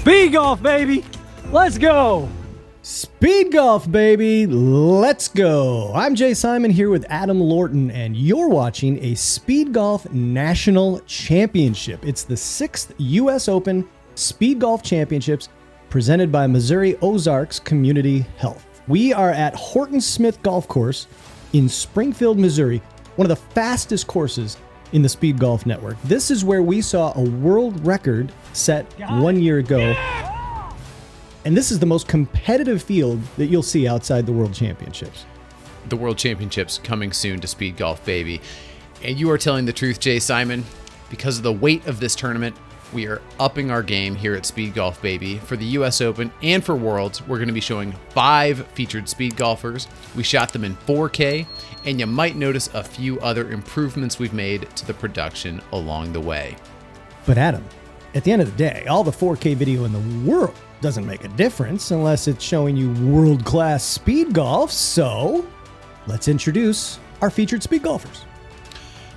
Speedgolf Baby, let's go! Speedgolf Baby, let's go! I'm Jay Simon here with Adam Lorton, and you're watching a Speedgolf National Championship. It's the 6th US Open Speedgolf Championships presented by Missouri Ozarks Community Health. We are at Horton Smith Golf Course in Springfield, Missouri, one of the fastest courses in the Speed Golf Network. This is where we saw a world record set 1 year ago. And this is the most competitive field that you'll see outside the World Championships. The World Championships coming soon to Speedgolf Baby. And you are telling the truth, Jay Simon. Because of the weight of this tournament, we are upping our game here at Speedgolf Baby. For the US Open and for Worlds, we're going to be showing 5 featured speed golfers. We shot them in 4K, and you might notice a few other improvements we've made to the production along the way. But Adam, at the end of the day, all the 4K video in the world doesn't make a difference unless it's showing you world-class speed golf. So let's introduce our featured speed golfers.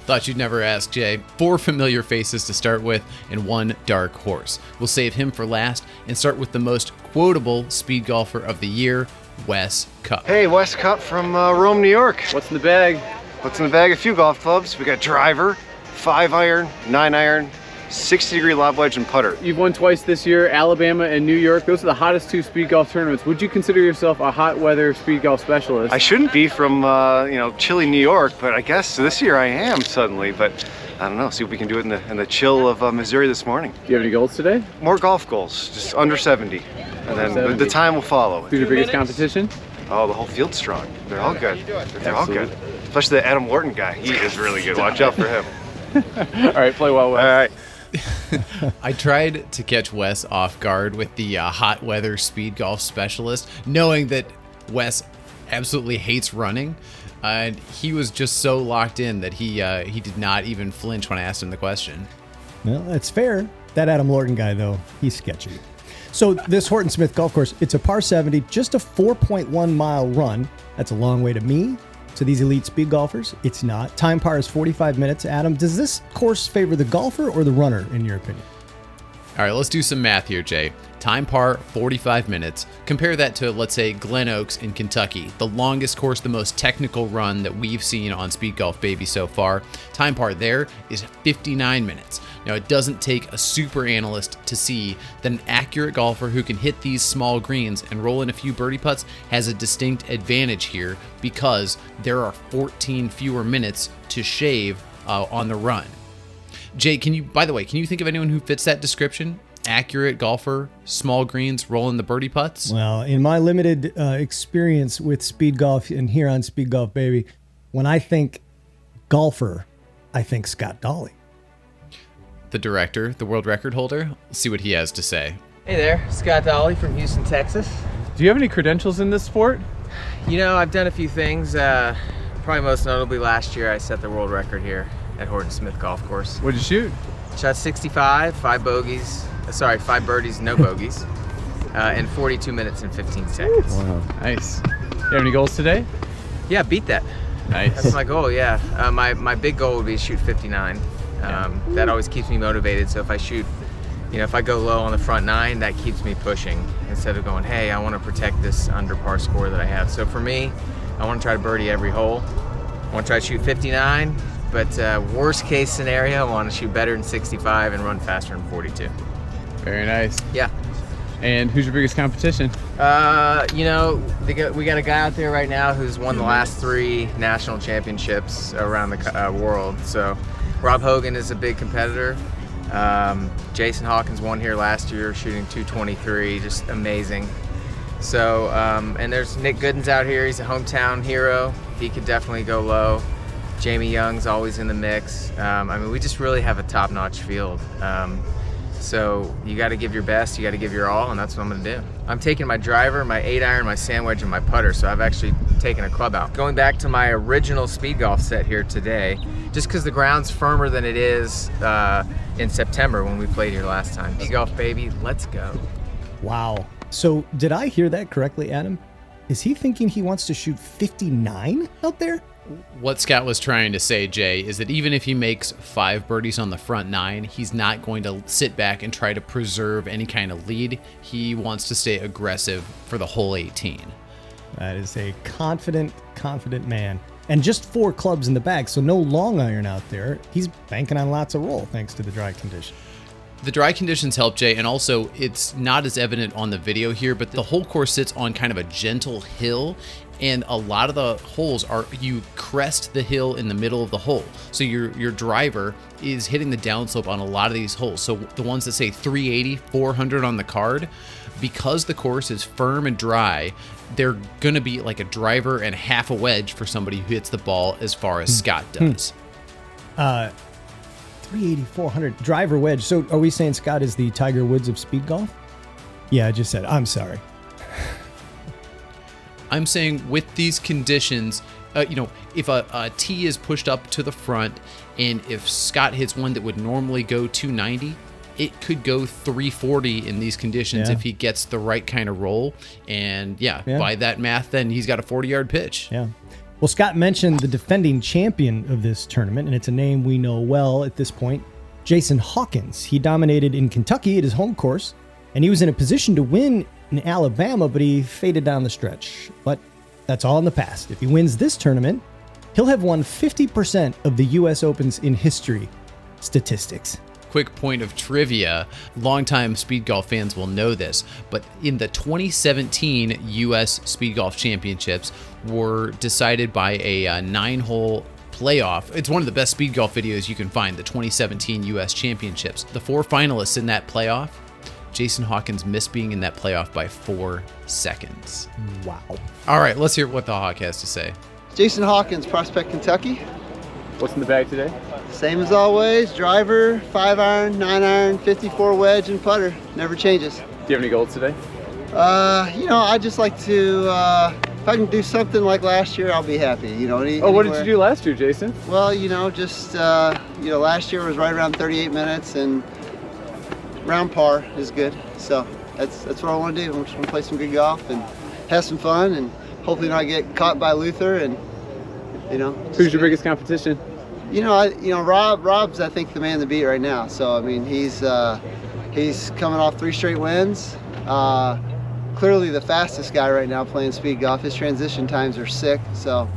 Thought you'd never ask, Jay. 4 familiar faces to start with and 1 dark horse. We'll save him for last and start with the most quotable speed golfer of the year, Wes Cupp. Hey, Wes Cupp from Rome, New York. What's in the bag? What's in the bag? A few golf clubs. We got driver, 5-iron, 9-iron, 60-degree lob wedge, and putter. You've won twice this year, Alabama and New York. Those are the hottest 2 speed golf tournaments. Would you consider yourself a hot weather speed golf specialist? I shouldn't be from, chilly New York, but I guess this year I am suddenly. But I don't know. See if we can do it in the chill of Missouri this morning. Do you have any goals today? More golf goals, just under 70, and then the time will follow. Who's your biggest competition? Oh, the whole field's strong. They're all good. They're all good. Especially the Adam Lorton guy. He is really good. Watch out for him. All right, play well, Wes. All right. I tried to catch Wes off guard with the hot weather speed golf specialist, knowing that Wes absolutely hates running. And he was just so locked in that he did not even flinch when I asked him the question. Well, that's fair. That Adam Lorton guy, though, he's sketchy. So this Horton Smith Golf Course, it's a par 70, just a 4.1 mile run. That's a long way to me. To these elite speed golfers, it's not. Time par is 45 minutes. Adam, does this course favor the golfer or the runner, in your opinion? All right, let's do some math here, Jay. Time par, 45 minutes. Compare that to, let's say, Glen Oaks in Kentucky, the longest course, the most technical run that we've seen on Speedgolf Baby so far. Time par there is 59 minutes. Now, it doesn't take a super analyst to see that an accurate golfer who can hit these small greens and roll in a few birdie putts has a distinct advantage here because there are 14 fewer minutes to shave on the run. Jay, can you think of anyone who fits that description? Accurate golfer, small greens, rolling the birdie putts? Well, in my limited experience with speed golf and here on Speed Golf Baby, when I think golfer, I think Scott Dawley. The director, the world record holder. Let's see what he has to say. Hey there, Scott Dawley from Houston, Texas. Do you have any credentials in this sport? You know, I've done a few things. Probably most notably last year, I set the world record here at Horton Smith Golf Course. What'd you shoot? Shot 65, 5 birdies, no bogeys, in 42 minutes and 15 seconds. Wow, nice. You have any goals today? Yeah, beat that. Nice. That's my goal, yeah. My big goal would be to shoot 59. That always keeps me motivated, so if I shoot, if I go low on the front 9, that keeps me pushing instead of going, hey, I want to protect this under par score that I have. So for me, I want to try to birdie every hole. I want to try to shoot 59, but worst case scenario, I want to shoot better than 65 and run faster than 42. Very nice. Yeah. And who's your biggest competition? We got a guy out there right now who's won the last 3 national championships around the world. So Rob Hogan is a big competitor. Jason Hawkins won here last year, shooting 223, just amazing. So, and there's Nic Goodin's out here. He's a hometown hero. He could definitely go low. Jamie Young's always in the mix. We just really have a top-notch field. So you got to give your best, you got to give your all, and that's what I'm going to do. I'm taking my driver, my 8-iron, my sand wedge, and my putter, so I've actually taken a club out. Going back to my original speed golf set here today, just because the ground's firmer than it is in September when we played here last time. Speedgolf Baby, let's go. Wow. So did I hear that correctly, Adam? Is he thinking he wants to shoot 59 out there? What Scott was trying to say, Jay, is that even if he makes 5 birdies on the front 9, he's not going to sit back and try to preserve any kind of lead. He wants to stay aggressive for the whole 18. That is a confident man. And just 4 clubs in the bag, so no long iron out there. He's banking on lots of roll thanks to the dry condition. The dry conditions help, Jay, and also it's not as evident on the video here, but the whole course sits on kind of a gentle hill, and a lot of the holes are, you crest the hill in the middle of the hole. So your driver is hitting the downslope on a lot of these holes. So the ones that say 380, 400 on the card, because the course is firm and dry, they're going to be like a driver and half a wedge for somebody who hits the ball as far as Scott does. 380, 400, driver wedge. So are we saying Scott is the Tiger Woods of speed golf? Yeah, I just said, I'm sorry. I'm saying with these conditions, if a tee is pushed up to the front, and if Scott hits one that would normally go 290, it could go 340 in these conditions if he gets the right kind of roll. And by that math, then he's got a 40-yard pitch. Yeah. Well, Scott mentioned the defending champion of this tournament, and it's a name we know well at this point, Jason Hawkins. He dominated in Kentucky at his home course, and he was in a position to win in Alabama, but he faded down the stretch. But that's all in the past. If he wins this tournament, he'll have won 50% of the US Opens in history statistics. Quick point of trivia, longtime speed golf fans will know this, but in the 2017 US Speedgolf Championships were decided by a 9-hole playoff. It's one of the best speed golf videos you can find, the 2017 US Championships. The 4 finalists in that playoff, Jason Hawkins missed being in that playoff by 4 seconds. Wow. All right, let's hear what the Hawk has to say. Jason Hawkins, Prospect, Kentucky. What's in the bag today? Same as always, driver, 5-iron, 9-iron, 54 wedge, and putter. Never changes. Do you have any golds today? I just like to, if I can do something like last year, I'll be happy. What did you do last year, Jason? Well, last year was right around 38 minutes, and round par is good. So that's what I want to do. I just want to play some good golf and have some fun, and hopefully not get caught by Luther. And who's your biggest competition? Rob's I think the man to beat right now. So I mean, he's coming off 3 straight wins. Clearly the fastest guy right now playing speed golf. His transition times are sick, so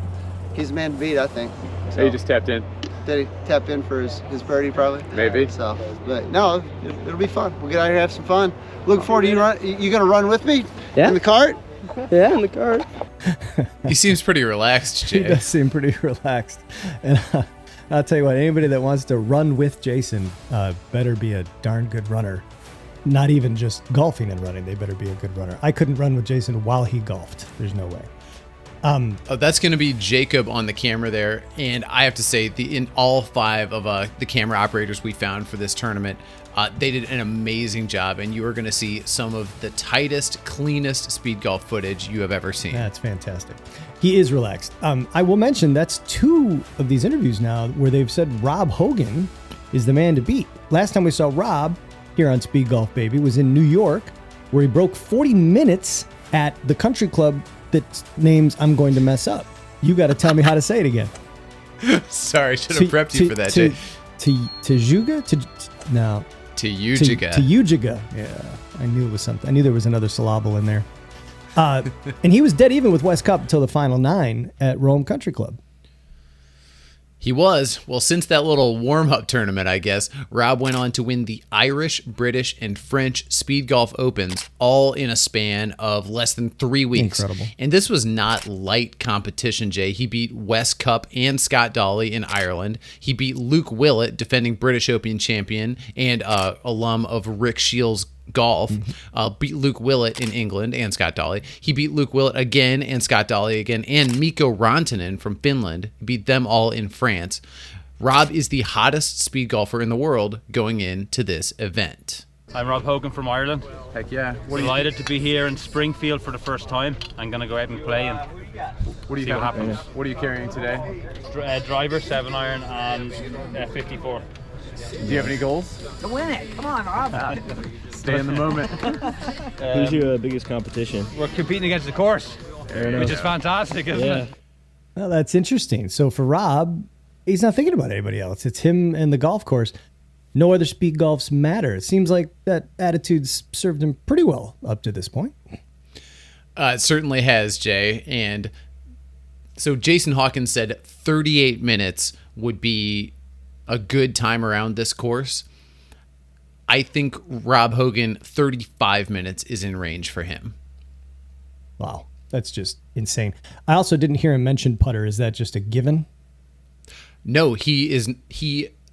he's the man to beat, I think. So he just tapped in. Did he tap in for his birdie probably? Maybe. So, but no, it'll be fun. We'll get out here and have some fun. Looking forward to you gonna run with me? Yeah. In the cart? Yeah, in the cart. He seems pretty relaxed, Jay. He does seem pretty relaxed. And I'll tell you what, anybody that wants to run with Jason better be a darn good runner. Not even just golfing and running, they better be a good runner. I couldn't run with Jason while he golfed. There's no way. That's going to be Jacob on the camera there, and I have to say, in all 5 of the camera operators we found for this tournament, they did an amazing job, and you are going to see some of the tightest, cleanest speed golf footage you have ever seen. That's fantastic. He is relaxed. I will mention that's 2 of these interviews now where they've said Rob Hogan is the man to beat. Last time we saw Rob here on Speed Golf Baby was in New York, where he broke 40 minutes at the country club that names I'm going to mess up. You got to tell me how to say it again. Sorry, I should have prepped you for that, Jay. Tejuga? No. Tejuga. Yeah, I knew it was something. I knew there was another syllable in there. And he was dead even with Wes Cupp until the final 9 at Rome Country Club. He was. Well, since that little warm-up tournament, I guess, Rob went on to win the Irish, British, and French Speed Golf Opens, all in a span of less than 3 weeks. Incredible. And this was not light competition, Jay. He beat Wes Cupp and Scott Dawley in Ireland. He beat Luke Willett, defending British Open champion and alum of Rick Shields Golf, beat Luke Willett in England and Scott Dawley. He beat Luke Willett again and Scott Dawley again, and Mikko Rantanen from Finland. He beat them all in France. Rob is the hottest speed golfer in the world going into this event. I'm Rob Hogan from Ireland. Heck yeah. Delighted to be here in Springfield for the first time. I'm going to go out and play and see what happens. What are you carrying today? Driver, 7-iron, and 54. Do you have any goals? To win it. Come on, Rob. Stay in the moment. Who's your biggest competition? We're competing against the course, which is fantastic, isn't it? Well, that's interesting. So for Rob, he's not thinking about anybody else. It's him and the golf course. No other speed golfs matter. It seems like that attitude's served him pretty well up to this point. It certainly has, Jay. And so Jason Hawkins said 38 minutes would be a good time around this course. I think Rob Hogan, 35 minutes is in range for him. Wow, that's just insane. I also didn't hear him mention putter. Is that just a given? No, he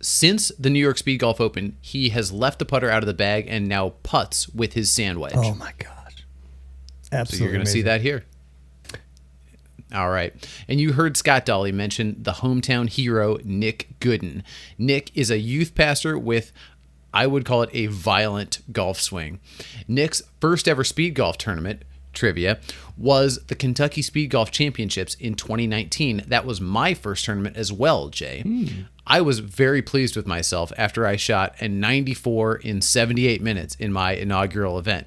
since the New York Speed Golf Open, he has left the putter out of the bag and now putts with his sand wedge. Oh my gosh. Absolutely. So you're going to see that here. All right. And you heard Scott Dawley mention the hometown hero, Nic Goodin. Nic is a youth pastor with, I would call it, a violent golf swing. Nic's first ever speed golf tournament, trivia, was the Kentucky Speed Golf Championships in 2019. That was my first tournament as well, Jay. I was very pleased with myself after I shot a 94 in 78 minutes in my inaugural event.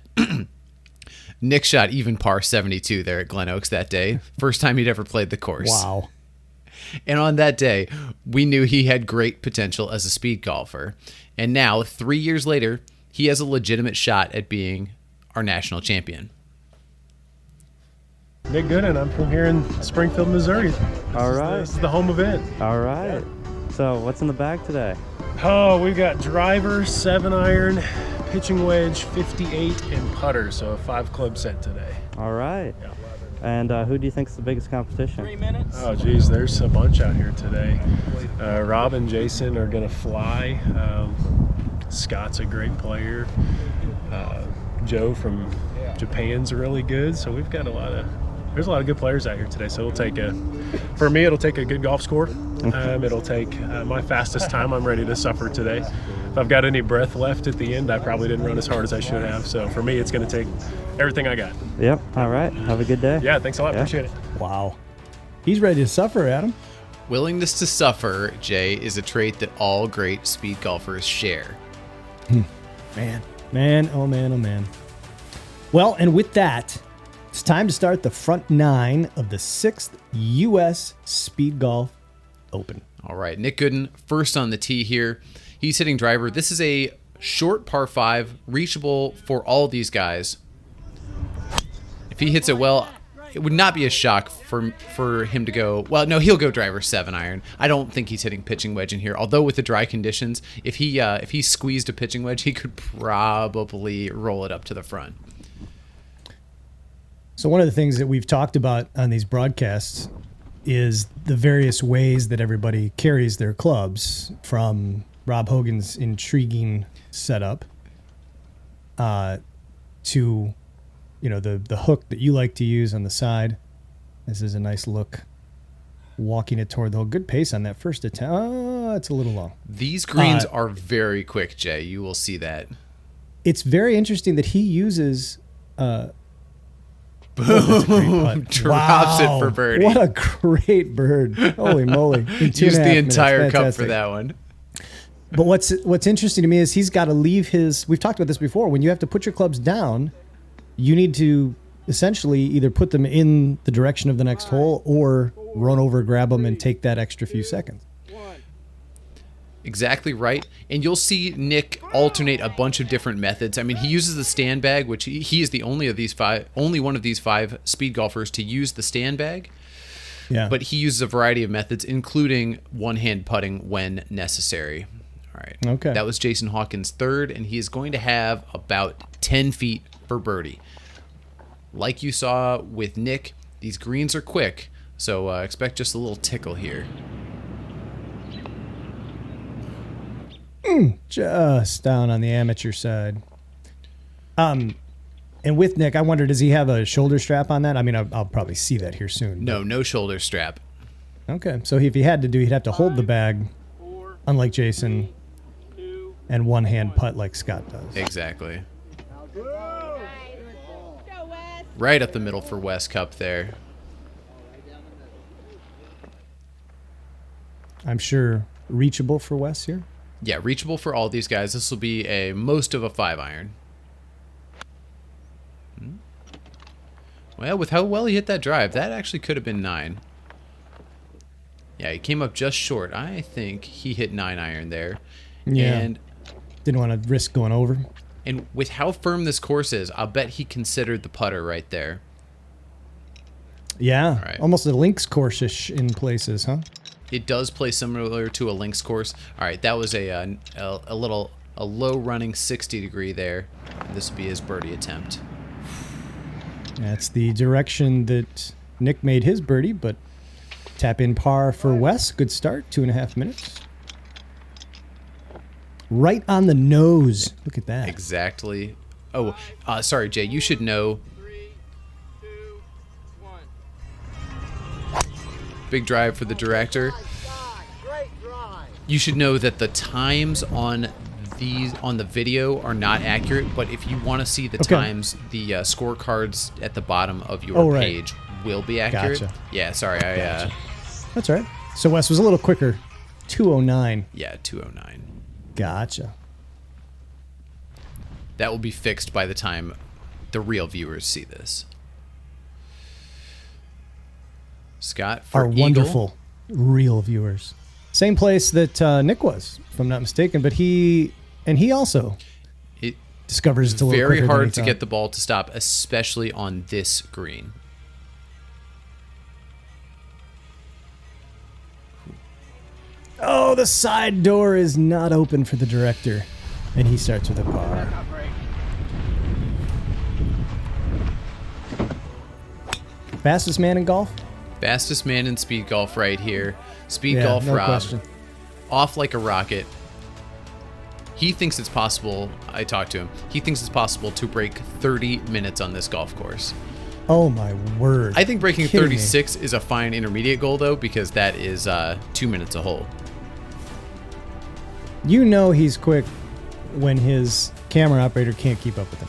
Nic shot even par 72 there at Glen Oaks that day. First time he'd ever played the course. Wow. And on that day, we knew he had great potential as a speed golfer. And now, 3 years later, he has a legitimate shot at being our national champion. Nic Goodin, I'm from here in Springfield, Missouri. All right. This is the home event. All right. So what's in the bag today? Oh, we've got driver, 7-iron, pitching wedge, 58, and putter. So a 5-club set today. All right. Yeah. And who do you think is the biggest competition? 3 minutes. Oh, geez, there's a bunch out here today. Rob and Jason are going to fly. Scott's a great player. Joe from Japan's really good. So we've got there's a lot of good players out here today. So for me, it'll take a good golf score. It'll take my fastest time. I'm ready to suffer today. If I've got any breath left at the end, I probably didn't run as hard as I should have. So for me, it's going to take everything I got. Yep. All right. Have a good day. Yeah, thanks a lot. Yeah. Appreciate it. Wow. He's ready to suffer, Adam. Willingness to suffer, Jay, is a trait that all great speed golfers share. Man, oh man. Well, and with that, it's time to start the front 9 of the 6th US Speed Golf Open. All right, Nic Goodin, first on the tee here. He's hitting driver. This is a short par 5, reachable for all these guys. If he hits it well, it would not be a shock for him to go, well, no, he'll go driver 7-iron. I don't think he's hitting pitching wedge in here. Although with the dry conditions, if he squeezed a pitching wedge, he could probably roll it up to the front. So one of the things that we've talked about on these broadcasts is the various ways that everybody carries their clubs, from Rob Hogan's intriguing setup to, the hook that you like to use on the side. This is a nice look, walking it toward the hole. Good pace on that first attempt. Oh, it's a little long. These greens are very quick, Jay. You will see that. It's very interesting that he uses... Boom! Drops it for birdie. What a great bird. Holy moly. Use the entire cup for that one. But what's interesting to me is he's got to leave we've talked about this before, when you have to put your clubs down, you need to essentially either put them in the direction of the next hole or run over, grab them, and take that extra few seconds. Exactly right. And you'll see Nic alternate a bunch of different methods. I mean, he uses the stand bag, which he is the only one of these 5 speed golfers to use the stand bag. Yeah. But he uses a variety of methods, including one-hand putting when necessary. All right. Okay. That was Jason Hawkins' third, and he is going to have about 10 feet for birdie. Like you saw with Nic, these greens are quick, so expect just a little tickle here. Just down on the amateur side. And with Nic, I wonder, does he have a shoulder strap on that? I mean, I'll probably see that here soon. No shoulder strap. Okay, so if he had to he'd have to hold the bag, unlike Jason, and one-hand putt like Scott does. Exactly. Right up the middle for Wes Cupp there. I'm sure reachable for Wes here. Yeah, reachable for all these guys. This will be most of a 5-iron. Well, with how well he hit that drive, that actually could have been 9. Yeah, he came up just short. I think he hit 9-iron there. Yeah. And didn't want to risk going over. And with how firm this course is, I'll bet he considered the putter right there. Yeah, right. Almost a links course-ish in places, huh? It does play similar to a links course. All right, that was a low running 60 degree there. This would be his birdie attempt. That's the direction that Nick made his birdie, but tap in par for Wes. Good start, 2.5 minutes. Right on the nose. Look at that. Exactly. Oh, sorry, Jay. You should know. Big drive for the director. You should know that the times on the video are not accurate, but if you want to see the times, the scorecards at the bottom of your page will be accurate. Gotcha. Yeah, sorry. Gotcha. That's all right. So Wes was a little quicker. 209. Yeah, 209. Gotcha. That will be fixed by the time the real viewers see this. Scott for Our Eagle. wonderful real viewers. Same place that Nick was, if I'm not mistaken, but he also discovers it's a little very quicker hard than he to thought. get the ball to stop, especially on this green. Oh, the side door is not open for the director. And he starts with a par. Fastest man in golf? Fastest man in speed golf right here. Speed golf no Rob. question. Off like a rocket. He thinks it's possible, I talked to him, he thinks it's possible to break 30 minutes on this golf course. Oh my word. I think breaking Kidding me. 36 is a fine intermediate goal though, because that is 2 minutes a hole. You know he's quick when his camera operator can't keep up with him.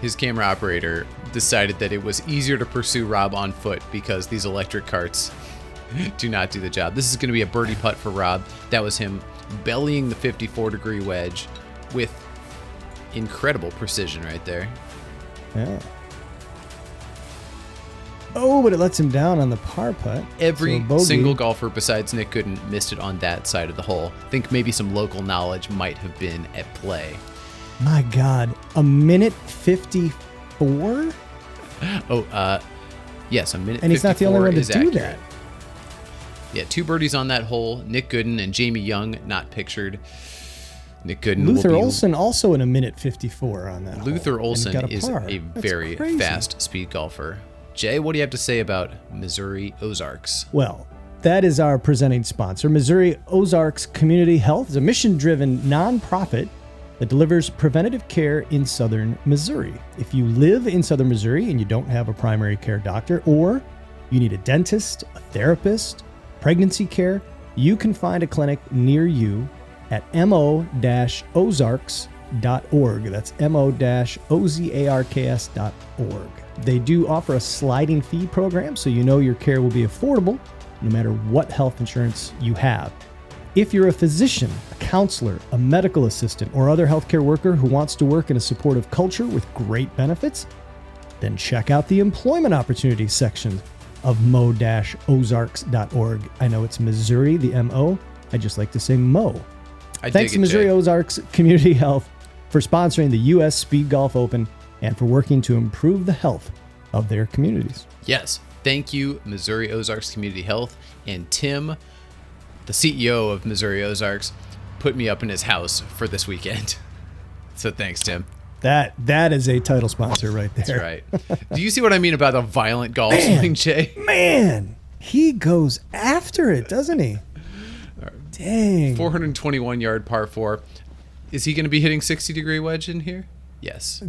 His camera operator decided that it was easier to pursue Rob on foot because these electric carts do not do the job. This is going to be a birdie putt for Rob. That was him bellying the 54-degree wedge with incredible precision right there. Yeah. Oh, but it lets him down on the par putt. Every So bogey. single golfer besides Nic Goodin missed it on that side of the hole. I think maybe some local knowledge might have been at play. My God, a minute 54? Oh, yes, a minute. And he's not the only 54 one to is do accurate. that. Yeah, 2 birdies on that hole. Nic Goodin and Jamie Young not pictured. Nic Goodin Luther will be Olson also in a minute 54 on that Luther hole, and he Olson got is par. a That's very crazy. fast speed golfer. Jay, what do you have to say about Missouri Ozarks? Well, that is our presenting sponsor. Missouri Ozarks Community Health is a mission-driven nonprofit that delivers preventative care in southern Missouri. If you live in southern Missouri and you don't have a primary care doctor, or you need a dentist, a therapist, pregnancy care, you can find a clinic near you at mo-ozarks.org. That's mo-ozarks.org. They do offer a sliding fee program, so you know your care will be affordable no matter what health insurance you have. If you're a physician, a counselor, a medical assistant, or other healthcare worker who wants to work in a supportive culture with great benefits, then check out the employment opportunities section of mo-ozarks.org. I know it's Missouri, the M-O. I just like to say Mo. Thanks to Missouri Ozarks Community Health for sponsoring the US Speed Golf Open and for working to improve the health of their communities. Yes, thank you, Missouri Ozarks Community Health. And Tim, the CEO of Missouri Ozarks, put me up in his house for this weekend. So thanks, Tim. That is a title sponsor right there. That's right. Do you see what I mean about a violent golf swing, Jay? Man, he goes after it, doesn't he? Dang. 421-yard par 4. Is he going to be hitting 60-degree wedge in here? Yes.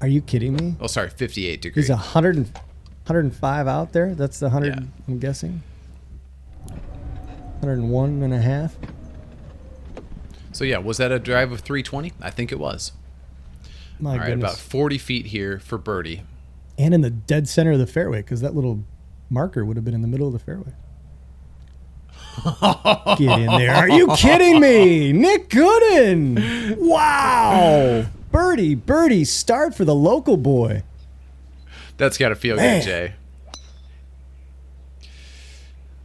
Are you kidding me? Oh, sorry, 58 degree. He's 105 out there. That's the 100, Yeah. I'm guessing. 101 and a half. So yeah, was that a drive of 320? I think it was. My All right, goodness. about 40 feet here for birdie. And in the dead center of the fairway, because that little marker would have been in the middle of the fairway. Get in there. Are you kidding me? Nic Goodin. Wow. Birdie start for the local boy. That's got to feel Man. good, Jay.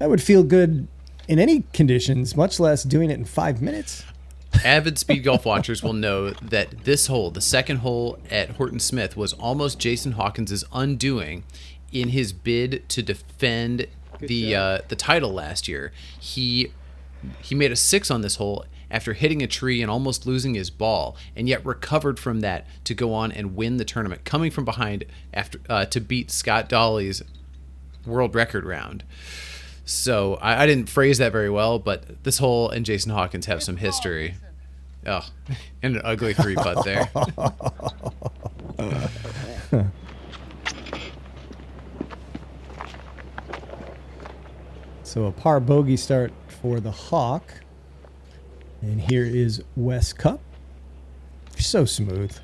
That would feel good in any conditions, much less doing it in 5 minutes. Avid speed golf watchers will know that this hole, the second hole at Horton Smith, was almost Jason Hawkins' undoing in his bid to defend the title last year. He made a 6 on this hole after hitting a tree and almost losing his ball, and yet recovered from that to go on and win the tournament, coming from behind after to beat Scott Dawley's world record round. So I didn't phrase that very well, but this hole and Jason Hawkins have some history. Oh, and an ugly 3-putt there. So a par bogey start for the Hawk. And here is Wes Cupp. So smooth.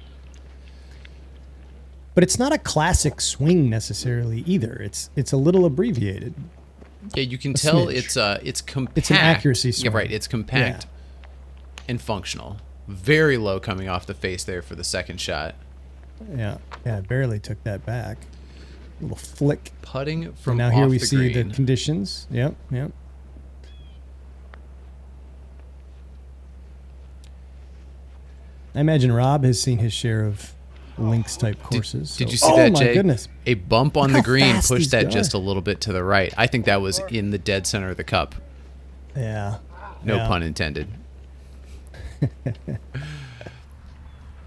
But it's not a classic swing necessarily either. It's a little abbreviated. Yeah, you can A tell smidge. it's compact. It's an accuracy swing. Yeah, right. It's compact and functional. Very low coming off the face there for the second shot. Yeah, barely took that back. A little flick. Putting from and now off here we the see green. the conditions. Yep. I imagine Rob has seen his share of links type courses. Did you so- see that, my Jay? Goodness. A bump on Look the how green fast pushed these that guys. just a little bit to the right. I think that was in the dead center of the cup. Yeah. No Yeah. pun intended.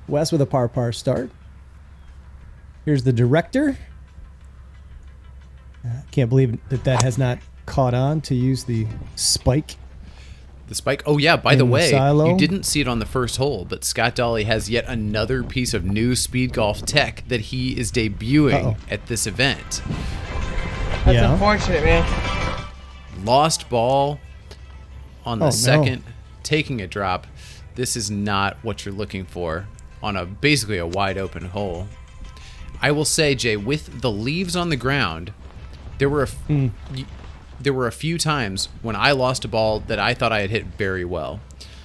Wes with a par start. Here's the director. Can't believe that has not caught on to use the spike. The spike. Oh, yeah, by the In way, silo. you didn't see it on the first hole, but Scott Dawley has yet another piece of new speed golf tech that he is debuting at this event. That's unfortunate, man. Lost ball on the Oh, no. second, taking a drop. This is not what you're looking for on basically a wide open hole. I will say, Jay, with the leaves on the ground, there were a few times when I lost a ball that I thought I had hit very well.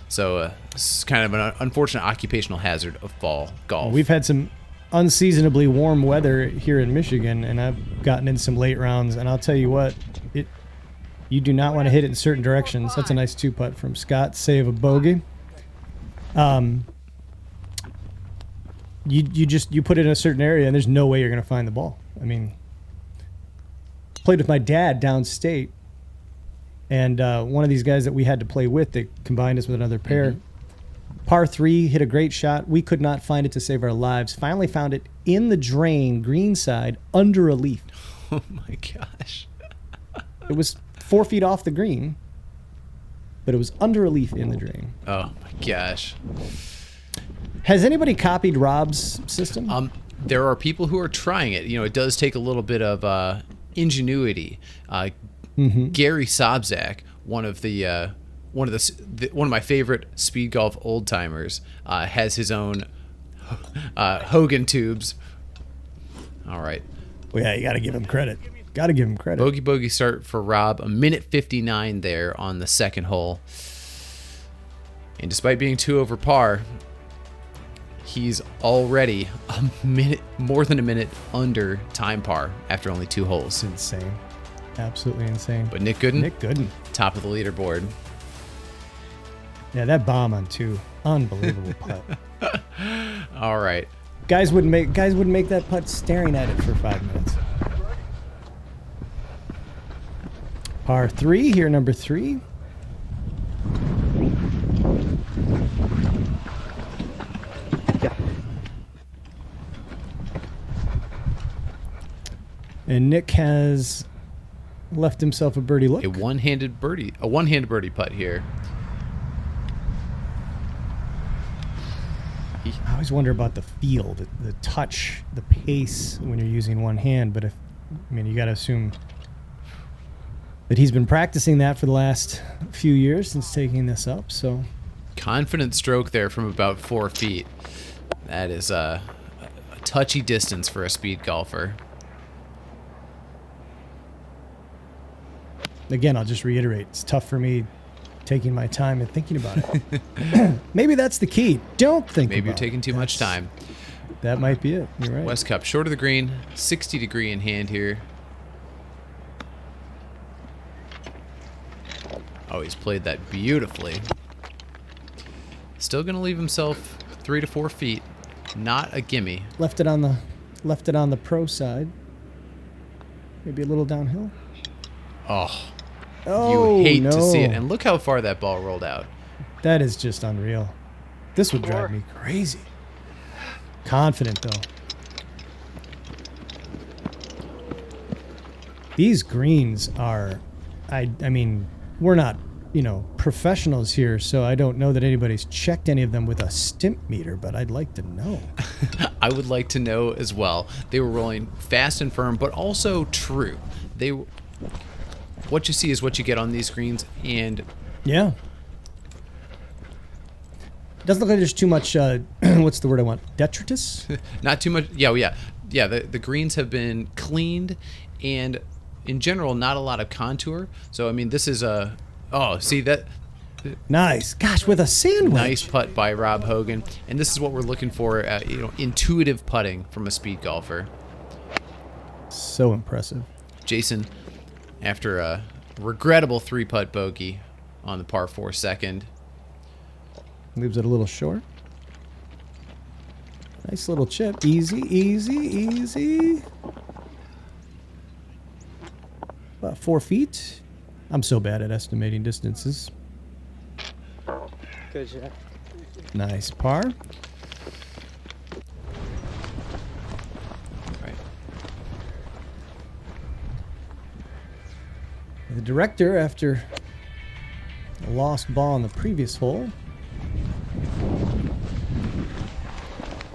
So it's kind of an unfortunate occupational hazard of fall golf. We've had some unseasonably warm weather here in Michigan, and I've gotten in some late rounds, and I'll tell you what, you do not want to hit it in certain directions. That's a nice 2-putt from Scott, save a bogey. You put it in a certain area, and there's no way you're going to find the ball. I mean, played with my dad downstate, and one of these guys that we had to play with, they combined us with another pair. Par 3, hit a great shot. We could not find it to save our lives. Finally found it in the drain, green side, under a leaf. Oh my gosh. It was 4 feet off the green, but it was under a leaf in the drain. Oh my gosh. Has anybody copied Rob's system? There are people who are trying it. You know, it does take a little bit of ingenuity. Gary Sobczak, one of my favorite speed golf old timers, has his own Hogan tubes. All right. Well, yeah, you got to give him credit. Got to give him credit. Bogey start for Rob. A minute 59 there on the second hole. And despite being 2 over par, he's already more than a minute under time par after only 2 holes. It's insane. Absolutely insane. But Nic Goodin, top of the leaderboard. Yeah, that bomb on 2, unbelievable putt. All right. Guys wouldn't make that putt staring at it for 5 minutes. Par 3 here, number 3. And Nick has left himself a birdie look. A one-handed birdie putt here. I always wonder about the feel, the touch, the pace when you're using one hand. But you got to assume that he's been practicing that for the last few years since taking this up. So Confident stroke there from about 4 feet. That is a touchy distance for a speed golfer. Again, I'll just reiterate, it's tough for me taking my time and thinking about it. Maybe that's the key. Don't think Maybe you're about taking too much time. That might be it. You're right. Wes Cupp, short of the green, 60 degree in hand here. Oh, he's played that beautifully. Still going to leave himself 3 to 4 feet. Not a gimme. Left it on the pro side. Maybe a little downhill. Oh, Oh, you hate no. to see it. And look how far that ball rolled out. That is just unreal. This would drive me crazy. Confident, though. These greens are, I mean, we're not, professionals here, so I don't know that anybody's checked any of them with a stimp meter, but I'd like to know. I would like to know as well. They were rolling fast and firm, but also true. What you see is what you get on these greens, and Yeah. Doesn't look like there's too much, what's the word I want? Detritus? not too much. Yeah. The greens have been cleaned, and in general, not a lot of contour. So I mean, this is a see that. Nice. Gosh, with a sandwich. Nice putt by Rob Hogan, and this is what we're looking for. Intuitive putting from a speed golfer. So impressive. Jason, after a regrettable 3-putt bogey on the par 4 second. Leaves it a little short. Nice little chip. Easy, easy, easy. About 4 feet. I'm so bad at estimating distances. Good shot. Nice par. Right. The director, after a lost ball on the previous hole.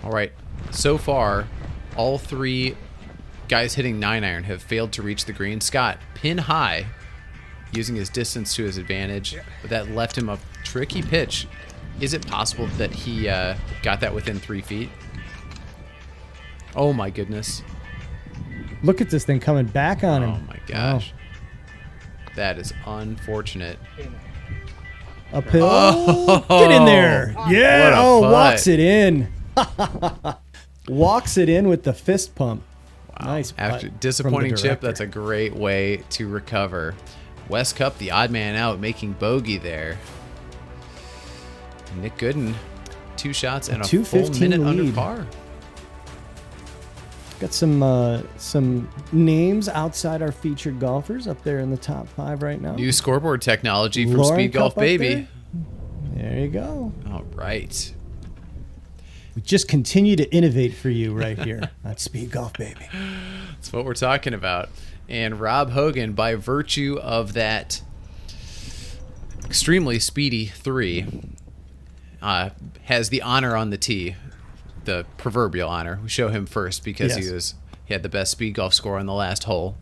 All right. So far, all 3 guys hitting 9-iron have failed to reach the green. Scott, pin high, using his distance to his advantage, but that left him a tricky pitch. Is it possible that he got that within 3 feet? Oh my goodness. Look at this thing coming back on him. Oh my gosh. That is unfortunate. Uphill. Oh. Get in there. Yeah. What a Oh, putt. walks it in. Walks it in with the fist pump. Wow. Nice putt After from the disappointing chip, director. that's a great way to recover. Wes Cupp, the odd man out, making bogey there. Nic Goodin, 2 shots and a full 2:15 minute under lead. par. Got some names outside our featured golfers up there in the top 5 right now. New scoreboard technology from Lauren Speedgolf Cupp up Baby. There you go. All right. We just continue to innovate for you right here on Speedgolf Baby. That's what we're talking about. And Rob Hogan, by virtue of that extremely speedy 3, has the honor on the tee, the proverbial honor. We show him first because Yes. he had the best speed golf score on the last hole.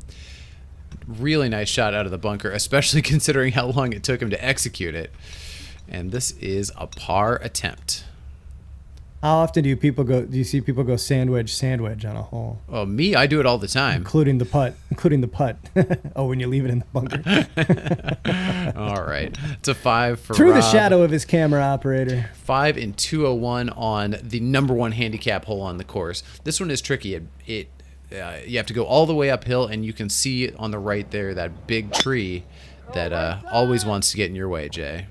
Really nice shot out of the bunker, especially considering how long it took him to execute it. And this is a par attempt. How often do you see people go sandwich on a hole? Oh, me, I do it all the time. Including the putt. Oh, when you leave it in the bunker. All right. It's a 5 for Through the Rob. shadow of his camera operator. 5 and 201 on the number 1 handicap hole on the course. This one is tricky. You have to go all the way uphill, and you can see on the right there that big tree that always wants to get in your way, Jay.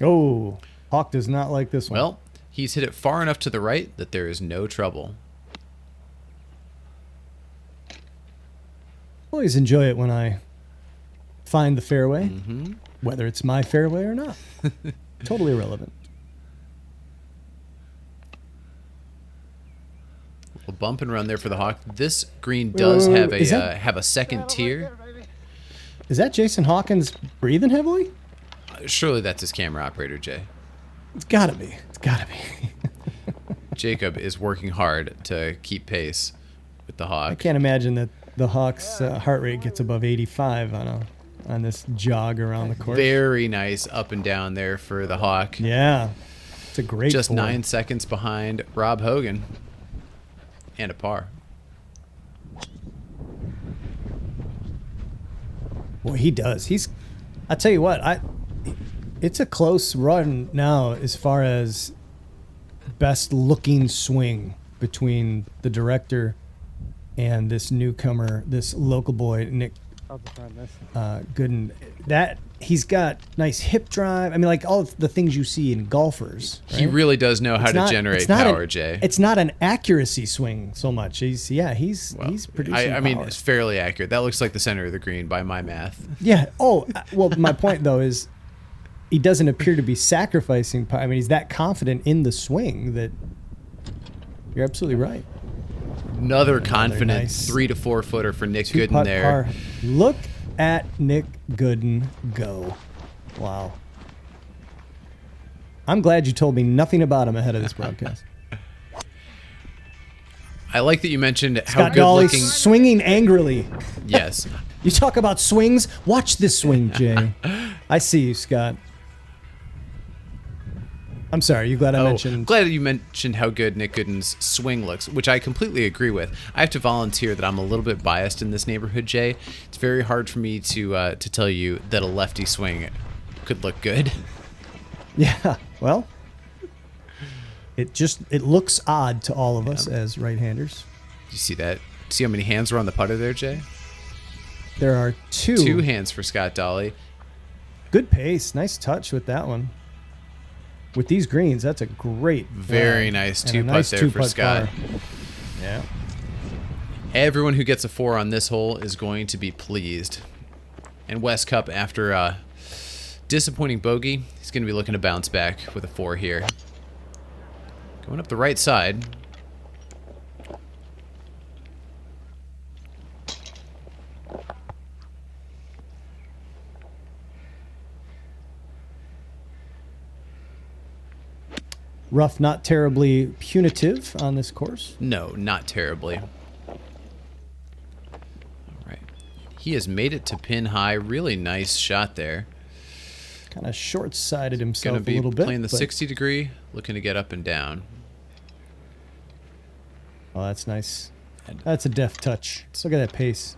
Oh, Hawk does not like this one. Well, he's hit it far enough to the right that there is no trouble. Always enjoy it when I find the fairway, Mm-hmm. whether it's my fairway or not. Totally irrelevant. A bump and run there for the Hawk. This green does have Is a that- have a second tier. Is that Jason Hawkins breathing heavily? Surely that's his camera operator, Jay. It's gotta be. It's gotta be. Jacob is working hard to keep pace with the Hawk. I can't imagine that the Hawk's heart rate gets above 85 on this jog around the course. Very nice up and down there for the Hawk. Yeah, it's a great. Just form. 9 seconds behind Rob Hogan. And a par. Boy, he does. I tell you what, it's a close run now as far as best looking swing between the director and this newcomer, this local boy, Nic I'll defend this. Goodin, that he's got nice hip drive. I mean, like all of the things you see in golfers. Right? He really does know how to generate power, Jay. It's not an accuracy swing so much. He's producing I mean, power. it's fairly accurate. That looks like the center of the green by my math. Yeah. Oh, well, my point though is he doesn't appear to be sacrificing power. I mean, he's that confident in the swing that you're absolutely right. Another confident nice 3 to 4 footer for Nic Goodin Two-putt there. par. Look at Nic Goodin go. Wow. I'm glad you told me nothing about him ahead of this broadcast. I like that you mentioned how Scott good Dawley looking. swinging angrily. Yes. You talk about swings? Watch this swing, Jay. I see you, Scott. I'm sorry. You glad I mentioned? Glad you mentioned how good Nic Goodin's swing looks, which I completely agree with. I have to volunteer that I'm a little bit biased in this neighborhood, Jay. It's very hard for me to tell you that a lefty swing could look good. Yeah. Well, it looks odd to all of us as right-handers. You see that? See how many hands were on the putter there, Jay? There are two. 2 hands for Scott Dawley. Good pace. Nice touch with that one. With these greens, that's a great Very nice two-putt there for Scott. Yeah. Everyone who gets a 4 on this hole is going to be pleased. And Wes Cupp, after a disappointing bogey, he's going to be looking to bounce back with a 4 here. Going up the right side. Rough, not terribly punitive on this course. No, not terribly. All right. He has made it to pin high. Really nice shot there. Kind of short-sighted himself Going to a be little bit. playing the but- 60 degree, looking to get up and down. Oh, that's nice. That's a deft touch. Look at that pace.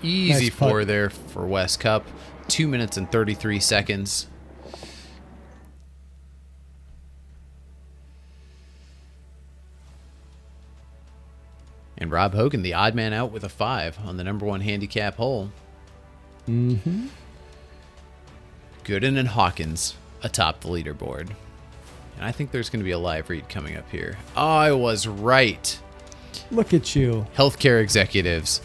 Easy Nice putt. 4 there for Wes Cupp. 2 minutes and 33 seconds. And Rob Hogan, the odd man out with a 5 on the number 1 handicap hole. Mm-hmm. Goodin and Hawkins atop the leaderboard. And I think there's going to be a live read coming up here. Oh, I was right. Look at you. Healthcare executives.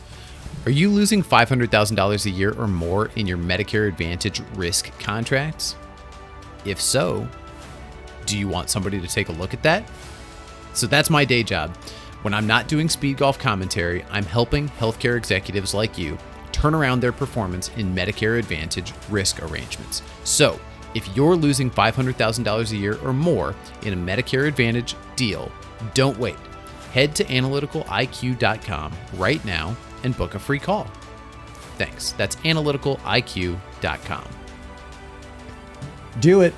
Are you losing $500,000 a year or more in your Medicare Advantage risk contracts? If so, do you want somebody to take a look at that? So that's my day job. When I'm not doing speed golf commentary, I'm helping healthcare executives like you turn around their performance in Medicare Advantage risk arrangements. So if you're losing $500,000 a year or more in a Medicare Advantage deal, don't wait. Head to analyticaliq.com right now and book a free call. Thanks. That's analyticaliq.com. Do it.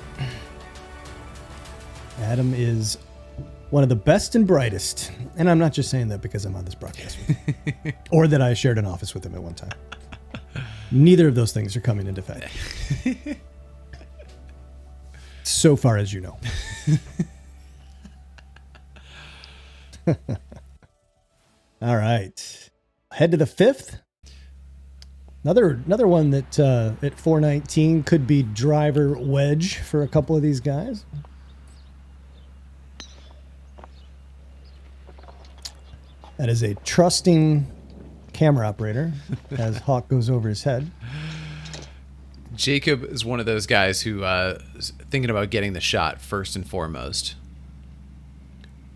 Adam is one of the best and brightest. And I'm not just saying that because I'm on this broadcast with him. Or that I shared an office with him at one time. Neither of those things are coming into effect. So far as you know. All right. Head to the 5th. Another one that at 419 could be driver wedge for a couple of these guys. That is a trusting camera operator as Hawk goes over his head. Jacob is one of those guys who is thinking about getting the shot first and foremost.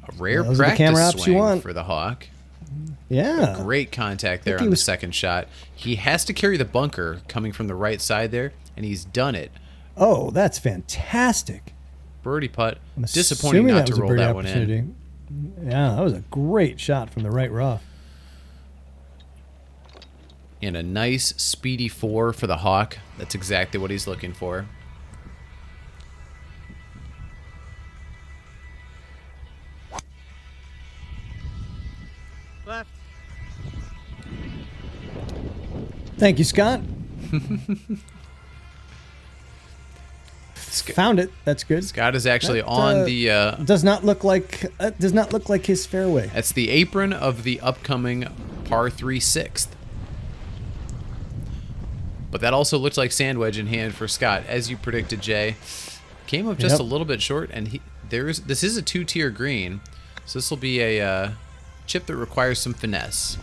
A rare Those are the practice camera ops you swing want. for the Hawk. Yeah. Great contact there he on the was- second shot. He has to carry the bunker coming from the right side there, and he's done it. Oh, that's fantastic. Birdie putt. I'm Disappointing assuming not that to was a roll birdie that one in. opportunity. Yeah, that was a great shot from the right rough. And a nice speedy 4 for the Hawk. That's exactly what he's looking for. Left. Thank you, Scott. Found it. That's good. Scott is actually on the. Does not look like his fairway. That's the apron of the upcoming par 3 6th. But that also looked like sand wedge in hand for Scott, as you predicted, Jay. Came up just a little bit short, and this is a 2-tier green, so this will be a chip that requires some finesse.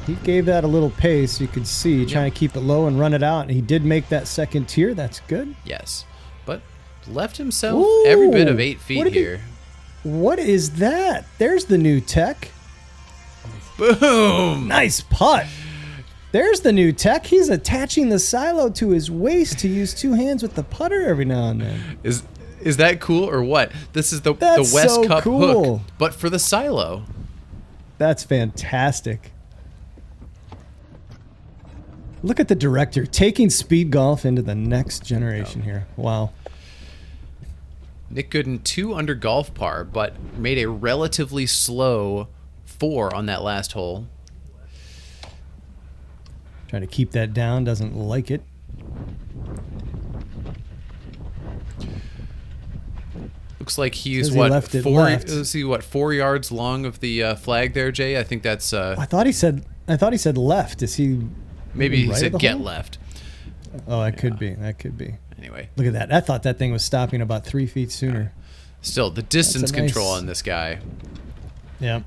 He gave that a little pace. You could see trying to keep it low and run it out, and he did make that second tier. That's good. Yes, but left himself every bit of 8 feet here. What is that? There's the new tech. Boom! Nice putt. There's the new tech. He's attaching the silo to his waist to use 2 hands with the putter every now and then. Is that cool or what? This is the Wes Cupp hook, but for the silo. That's fantastic. Look at the director taking speed golf into the next generation here. Wow. Nic Goodin 2 under golf par, but made a relatively slow 4 on that last hole. Trying to keep that down, doesn't like it. Looks like he's let's see, 4 yards long of the flag there, Jay. I think that's. I thought he said left. Is he? Maybe he right said get left. Oh, that could be. That could be. Anyway, look at that. I thought that thing was stopping about 3 feet sooner. Still, the distance control on this guy. Yeah,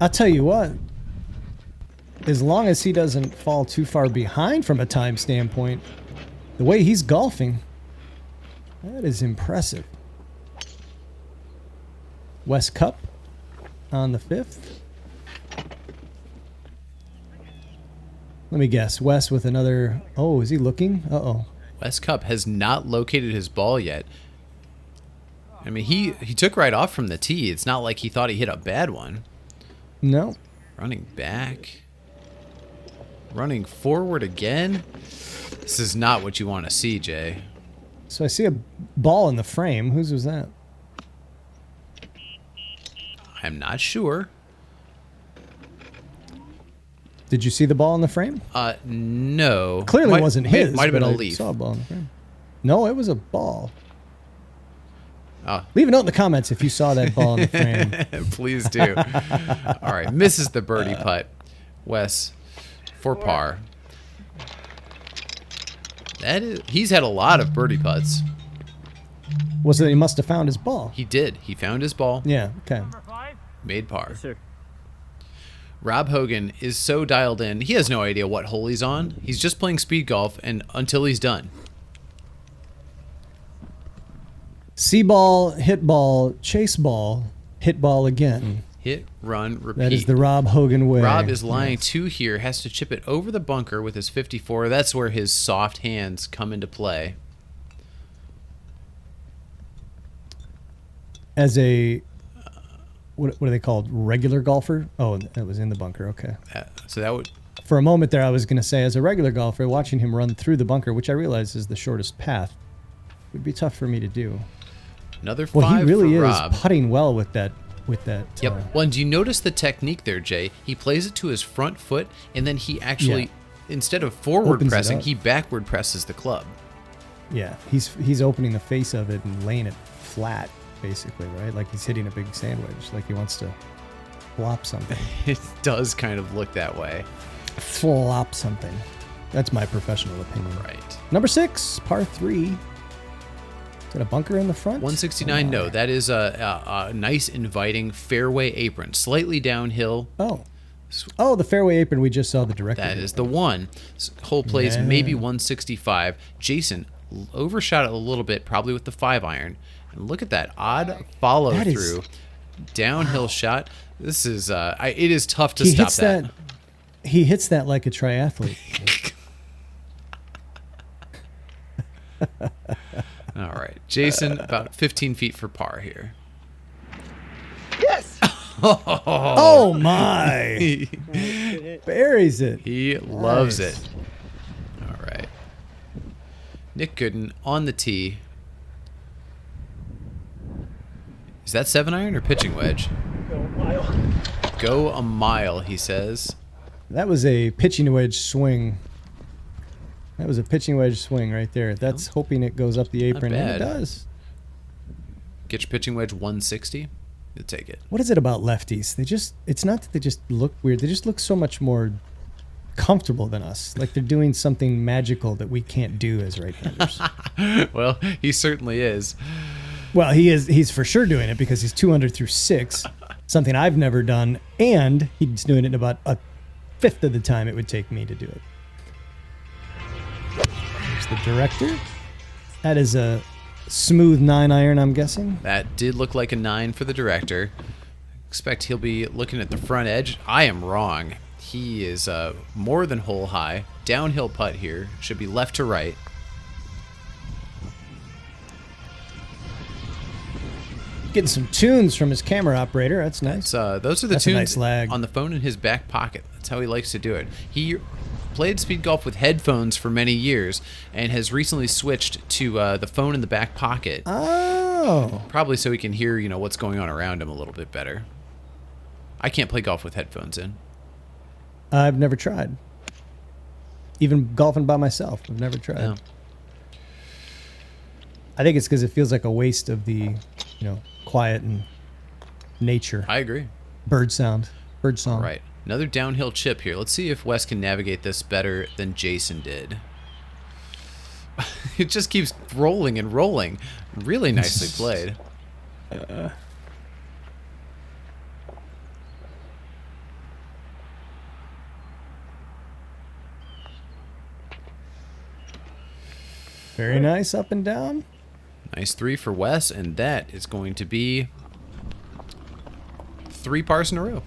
I'll tell you what. As long as he doesn't fall too far behind from a time standpoint, the way he's golfing, that is impressive. Wes Cupp on the 5th. Let me guess. Wes with another... Oh, is he looking? Uh-oh. Wes Cupp has not located his ball yet. I mean, he took right off from the tee. It's not like he thought he hit a bad one. No. Running back. Running forward again. This is not what you want to see, Jay. So I see a ball in the frame. Whose was that? I'm not sure. Did you see the ball in the frame? No. Clearly wasn't his. Might have been a I leaf. Saw a ball in the frame. No, it was a ball. Oh. Leave a note in the comments if you saw that ball in the frame. Please do. All right, misses the birdie putt. Wes for par. He's had a lot of birdie putts. Was it he must have found his ball? He did. He found his ball. Yeah, okay. Made par. Yes, sir. Rob Hogan is so dialed in. He has no idea what hole he's on. He's just playing speed golf and until he's done. See ball, hit ball, chase ball, hit ball again. Hit, run, repeat. That is the Rob Hogan way. Rob is lying 2 here, has to chip it over the bunker with his 54. That's where his soft hands come into play. As a, what are they called? Regular golfer? Oh, that was in the bunker. Okay. So that would... For a moment there, I was going to say, as a regular golfer, watching him run through the bunker, which I realize is the shortest path, would be tough for me to do. Another 5 well, he really for is Rob. putting well with that. Yep. Well, and do you notice the technique there, Jay? He plays it to his front foot, and then he actually, instead of forward Opens it pressing, up. he backward presses the club. Yeah, he's opening the face of it and laying it flat, basically, right? Like he's hitting a big sandwich, like he wants to flop something. It does kind of look that way. Flop something. That's my professional opinion. Right. Number 6, par 3. Is that a bunker in the front? 169, no. That is a nice, inviting fairway apron. Slightly downhill. Oh, the fairway apron we just saw the director. That is the one. Hole plays maybe 165. Jason overshot it a little bit, probably with the 5-iron. And look at that odd follow-through. Downhill shot. This is, it is tough to stop that. He hits that like a triathlete. All right. Jason, about 15 feet for par here. Yes! Oh, my. Buries it. He loves it. All right. Nic Goodin on the tee. Is that 7-iron or pitching wedge? Go a mile, he says. That was a pitching wedge swing. That was a pitching wedge swing right there. That's hoping it goes up the apron, and it does. Get your pitching wedge 160. You'll take it. What is it about lefties? It's not that they just look weird. They just look so much more comfortable than us. Like they're doing something magical that we can't do as right-handers. Well, he certainly is. Well, he is. He's for sure doing it because he's 2 under through 6, something I've never done, and he's doing it about a fifth of the time it would take me to do it. There's the director. That is a smooth 9-iron, I'm guessing. That did look like a 9 for the director. Expect he'll be looking at the front edge. I am wrong. He is more than hole high. Downhill putt here. Should be left to right. Getting some tunes from his camera operator. That's nice. Those are the That's a tunes nice lag. on the phone in his back pocket. That's how he likes to do it. He played speed golf with headphones for many years and has recently switched to the phone in the back pocket. Oh. Probably so he can hear, what's going on around him a little bit better. I can't play golf with headphones in. I've never tried. Even golfing by myself, I've never tried. No. I think it's because it feels like a waste of the, quiet and nature. I agree. Bird song. All right. Another downhill chip here. Let's see if Wes can navigate this better than Jason did. It just keeps rolling and rolling. Really nicely played. Very nice up and down. Nice 3 for Wes, and that is going to be 3 pars in a row.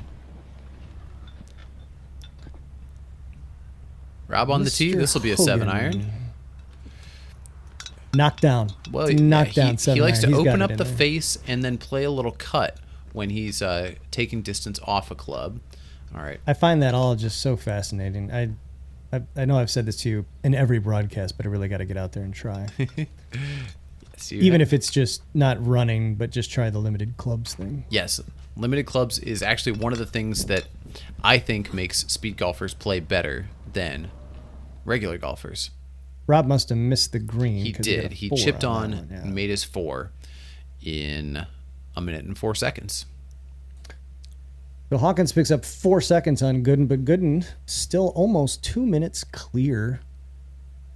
Rob on the tee. This will be a 7-iron. Knock down. Well, knock down 7-iron. He likes to He's got open it up in the there. face and then play a little cut when he's taking distance off a club. All right. I find that all just so fascinating. I know I've said this to you in every broadcast, but I really got to get out there and try. Yes, Even if it's just not running, but just try the limited clubs thing. Yes, limited clubs is actually one of the things that I think makes speed golfers play better than regular golfers. Rob must have missed the green. He 'cause got did. a He 4 chipped on that one, yeah. and made his 4 in 1 minute and 4 seconds. So Hawkins picks up 4 seconds on Goodin, but Goodin still almost 2 minutes clear,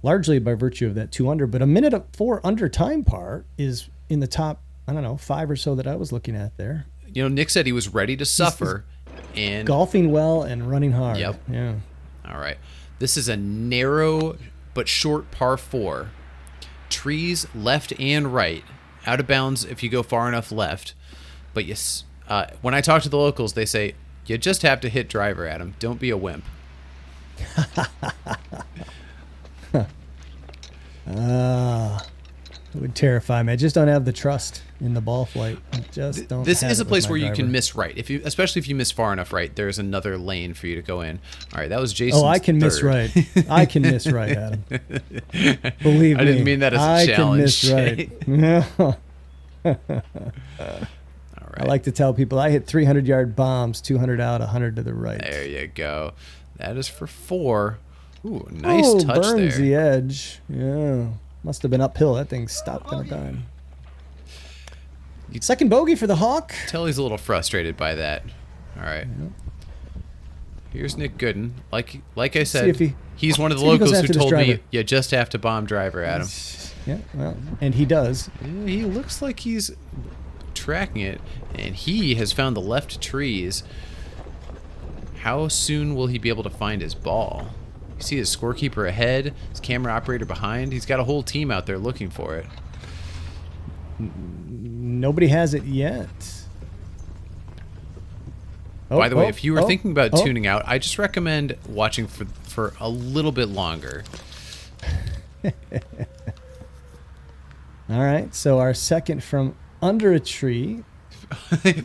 largely by virtue of that 2 under. But a minute of 4 under time par is in the top, 5 or so that I was looking at there. Nick said he was ready to suffer. And golfing well and running hard. Yep. Yeah. All right. This is a narrow but short par 4. Trees left and right. Out of bounds if you go far enough left. But yes, when I talk to the locals, they say, you just have to hit driver, Adam. Don't be a wimp. It would terrify me. I just don't have the trust in the ball flight. I just don't. This have is it a place with where my you can driver. miss right. Especially if you miss far enough right, there's another lane for you to go in. All right, that was Jason's Oh, I can miss third. right. I can miss right, Adam. Believe me. I didn't mean that as a challenge. I can miss right. No. I like to tell people I hit 300-yard bombs, 200 out, 100 to the right. There you go. That is for 4. Ooh, nice touch burns there. the edge. Yeah. Must have been uphill. That thing stopped on a dime. Second bogey for the Hawk. Tell he's a little frustrated by that. All right. Here's Nic Goodin. Like I said, if he's one of the see if he goes locals who after this told me driver. you just have to bomb driver, Adam. Yeah, well, and he does. Yeah, he looks like he's tracking it, and he has found the left trees. How soon will he be able to find his ball? You see his scorekeeper ahead, his camera operator behind. He's got a whole team out there looking for it. Nobody has it yet. By the way, if you were thinking about tuning out, I just recommend watching for a little bit longer. All right, so our second from under a tree.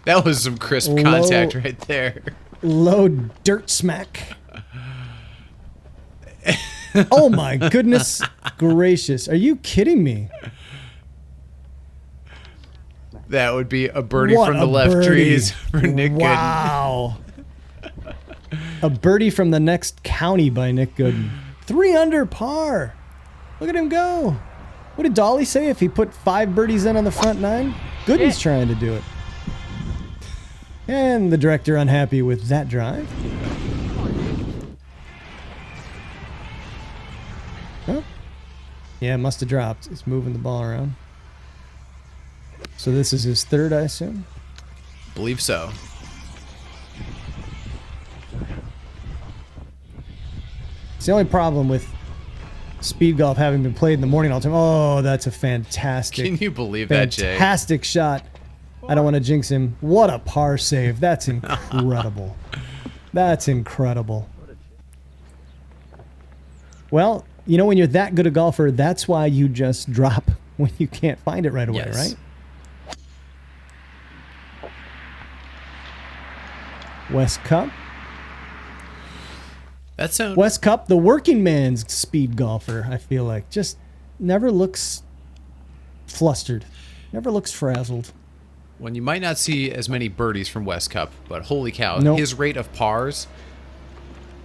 That was some crisp contact right there. Low dirt smack. Oh my goodness gracious. Are you kidding me? That would be a birdie What from the a left birdie. trees for Nic Goodin. Wow. A birdie from the next county by Nic Goodin. 3 under par. Look at him go. What did Dawley say if he put 5 birdies in on the front 9? Goodin's trying to do it. And the director unhappy with that drive. Oh. Yeah, must have dropped. It's moving the ball around. So this is his 3rd, I assume? Believe so. It's the only problem with speed golf having been played in the morning all the time. Oh, that's a fantastic. Can you believe that, Jay? Fantastic shot. I don't want to jinx him. What a par save. That's incredible. That's incredible. Well, you know, when you're that good a golfer, that's why you just drop when you can't find it right away, Yes. right? Wes Cupp. That sounds. Wes Cupp, the working man's speed golfer, I feel like. Just never looks flustered. Never looks frazzled. When you might not see as many birdies from Wes Cupp, but holy cow, Nope. his rate of pars.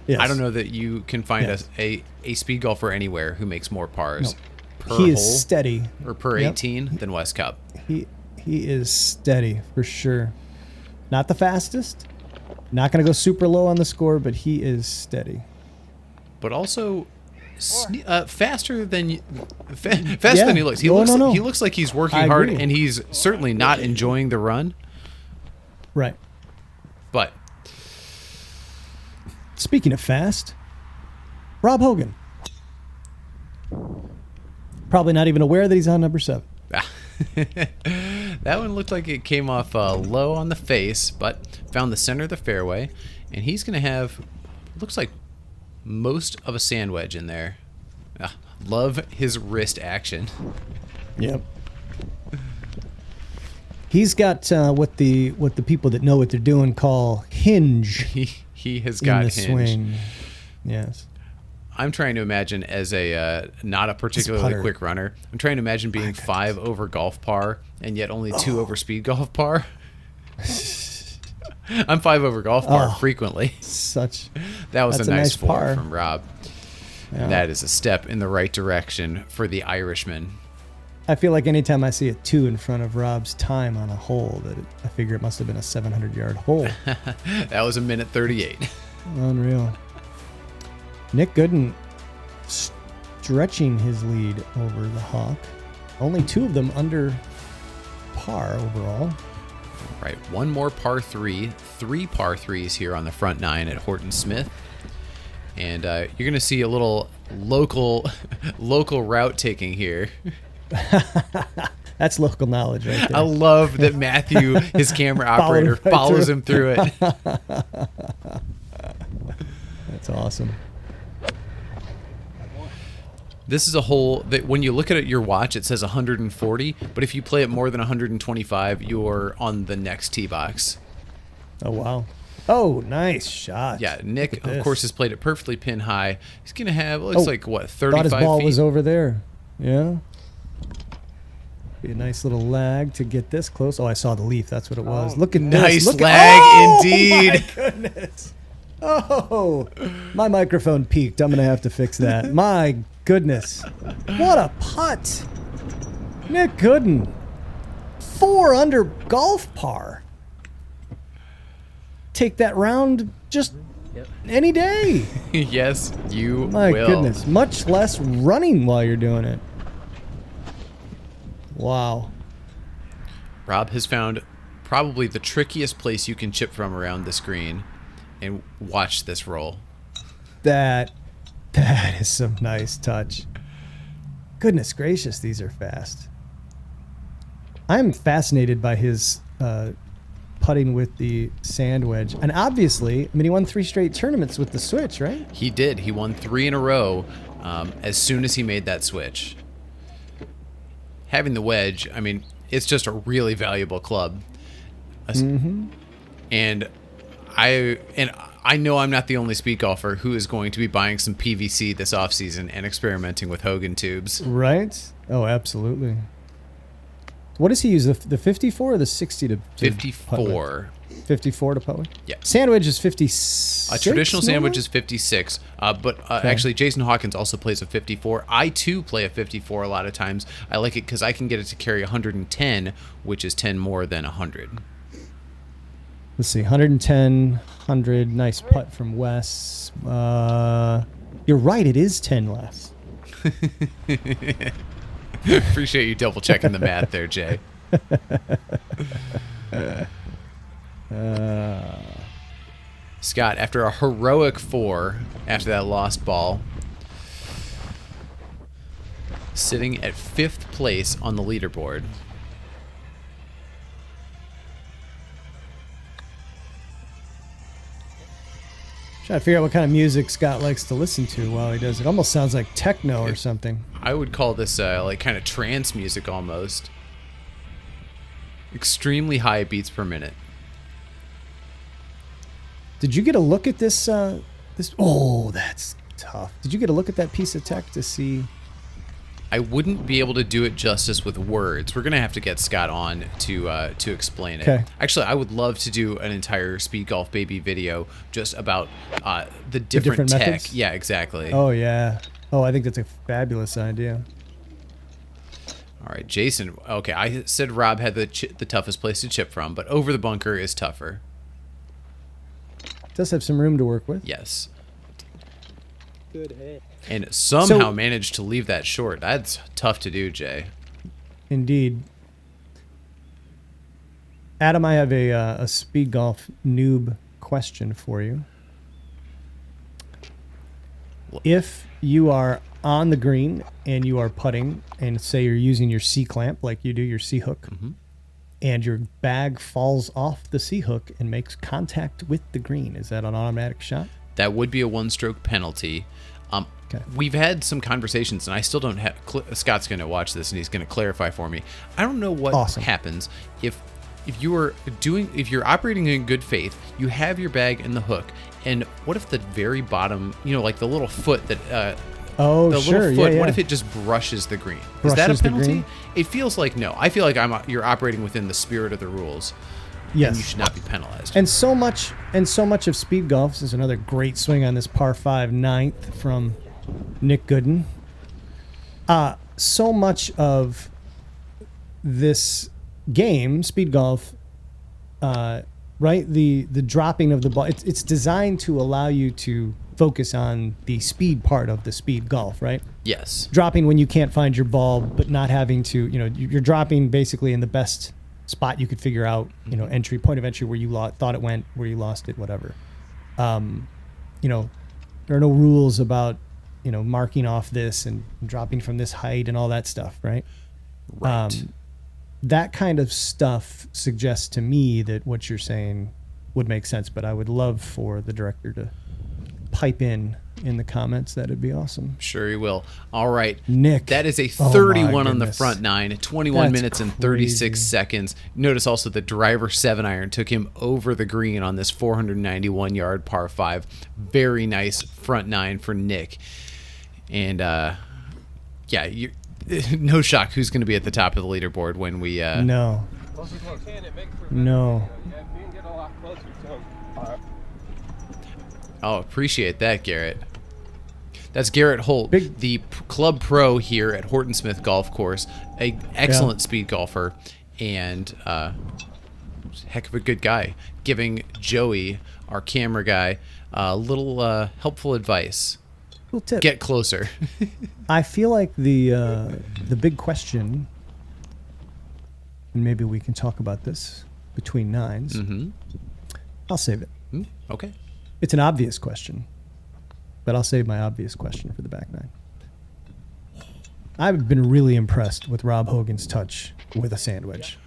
Yes. I don't know that you can find Yes. a speed golfer anywhere who makes more pars per He hole is steady. or per Yep. 18 than Wes Cupp. He is steady for sure. Not the fastest. Not going to go super low on the score, but he is steady. But also faster than faster than he looks. He No. he looks like he's working I hard, agree. and he's certainly not enjoying the run. Right. But Speaking of fast, Rob Hogan. Probably not even aware that he's on number 7. that one looked like it came off low on the face, but found the center of the fairway, and he's going to have, looks like, most of a sand wedge in there. Love his wrist action. Yep. He's got what the people that know what they're doing call hinge. He has in got the hinge. swing. Yes. I'm trying to imagine as a not a particularly putter. quick runner. I'm trying to imagine being 5 over golf par and yet only 2 over speed golf par. I'm 5 over golf par frequently. That was that's a nice 4 par from Rob. Yeah. That is a step in the right direction for the Irishman. I feel like anytime I see a 2 in front of Rob's time on a hole, I figure it must have been a 700-yard hole. That was a minute 38. Unreal. Nic Goodin stretching his lead over the Hawk. Only 2 of them under par overall. Right, one more par 3, 3 par 3s here on the front 9 at Horton Smith. And you're going to see a little local route taking here. That's local knowledge right there. I love that Matthew, his camera operator, follows him through it. That's awesome. This is a hole that when you look at your watch, it says 140, but if you play it more than 125, you're on the next tee box. Oh, wow. Oh, nice shot. Yeah, Nick, Look at of this. course, is played it perfectly pin high. He's going to have, looks like, what, 35 Thought his ball feet? was over there. Yeah. Be a nice little lag to get this close. Oh, I saw the leaf. That's what it was. Look at Nice this. Look lag indeed. Oh, my goodness. Oh, my microphone peaked. I'm going to have to fix that. My goodness. What a putt. Nic Goodin. 4 under golf par. Take that round just any day. Yes, you My will. goodness. Much less running while you're doing it. Wow. Rob has found probably the trickiest place you can chip from around this green, and watch this roll. That is some nice touch. Goodness gracious, these are fast. I'm fascinated by his putting with the sand wedge. And obviously, I mean, he won 3 straight tournaments with the switch, right? He did. He won 3 in a row as soon as he made that switch. Having the wedge, I mean, it's just a really valuable club. Mm-hmm. And I know I'm not the only speed golfer who is going to be buying some PVC this offseason and experimenting with Hogan tubes. Right? Oh, absolutely. What does he use, the 54 or the 60 to 54. 54 to Poe. Yeah. Sandwich is 56. A traditional sandwich normally? is 56, but actually Jason Hawkins also plays a 54. I too play a 54 a lot of times. I like it because I can get it to carry 110, which is 10 more than 100. Let's see, 110, 100. Nice putt from Wes. You're right, it is 10 less. Appreciate you double checking the math there, Jay. Scott, after a heroic 4 after that lost ball, sitting at 5th place on the leaderboard. Trying to figure out what kind of music Scott likes to listen to while he does it. Almost sounds like techno or something. I would call this like kind of trance music almost. Extremely high beats per minute. Did you get a look at this? Oh, that's tough. Did you get a look at that piece of tech to see? I wouldn't be able to do it justice with words. We're gonna have to get Scott on to explain it. Okay. Actually, I would love to do an entire Speedgolf Baby video just about the different tech. methods? Yeah, exactly. Oh yeah. Oh, I think that's a fabulous idea. All right, Jason. Okay, I said Rob had the toughest place to chip from, but over the bunker is tougher. Does have some room to work with. Yes. Good hit. And somehow managed to leave that short. That's tough to do, Jay. Indeed. Adam, I have a speed golf noob question for you. If you are on the green and you are putting, and say you're using your C-clamp like you do your C-hook, and your bag falls off the C-hook and makes contact with the green, is that an automatic shot? That would be a one-stroke penalty. Okay. We've had some conversations, and I still don't have... Scott's going to watch this, and he's going to clarify for me. I don't know what happens if you're operating in good faith, you have your bag in the hook, and what if the very bottom, like the little foot that... little foot, what if it just brushes the green? Is that a penalty? It feels like no. I feel like you're operating within the spirit of the rules. Yes. And you should not be penalized. And so much of speed golf, this is another great swing on this par 5 ninth from Nic Goodin. So much of this game, speed golf, right? The dropping of the ball, it's designed to allow you to focus on the speed part of the speed golf, right? Yes. Dropping when you can't find your ball, but not having to, you're dropping basically in the best spot you could figure out, point of entry where you thought it went, where you lost it, whatever. There are no rules about, marking off this and dropping from this height and all that stuff, right? Right. That kind of stuff suggests to me that what you're saying would make sense, but I would love for the director to pipe in the comments. That'd be awesome. Sure he will. All right. Nick. That is a 31 on the goodness. front nine, 21 That's minutes and crazy. 36 seconds. Notice also the driver 7-iron took him over the green on this 491-yard par 5. Very nice front nine for Nick. And, no shock who's going to be at the top of the leaderboard when we... No. Oh, appreciate that, Garrett. That's Garrett Holt, the club pro here at Horton Smith Golf Course, a excellent speed golfer, and heck of a good guy, giving Joey, our camera guy, a little helpful advice. Cool tip. Get closer. I feel like the big question, and maybe we can talk about this between nines. I'll save it. Okay. It's an obvious question, but I'll save my obvious question for the back nine. I've been really impressed with Rob Hogan's touch with a sandwich.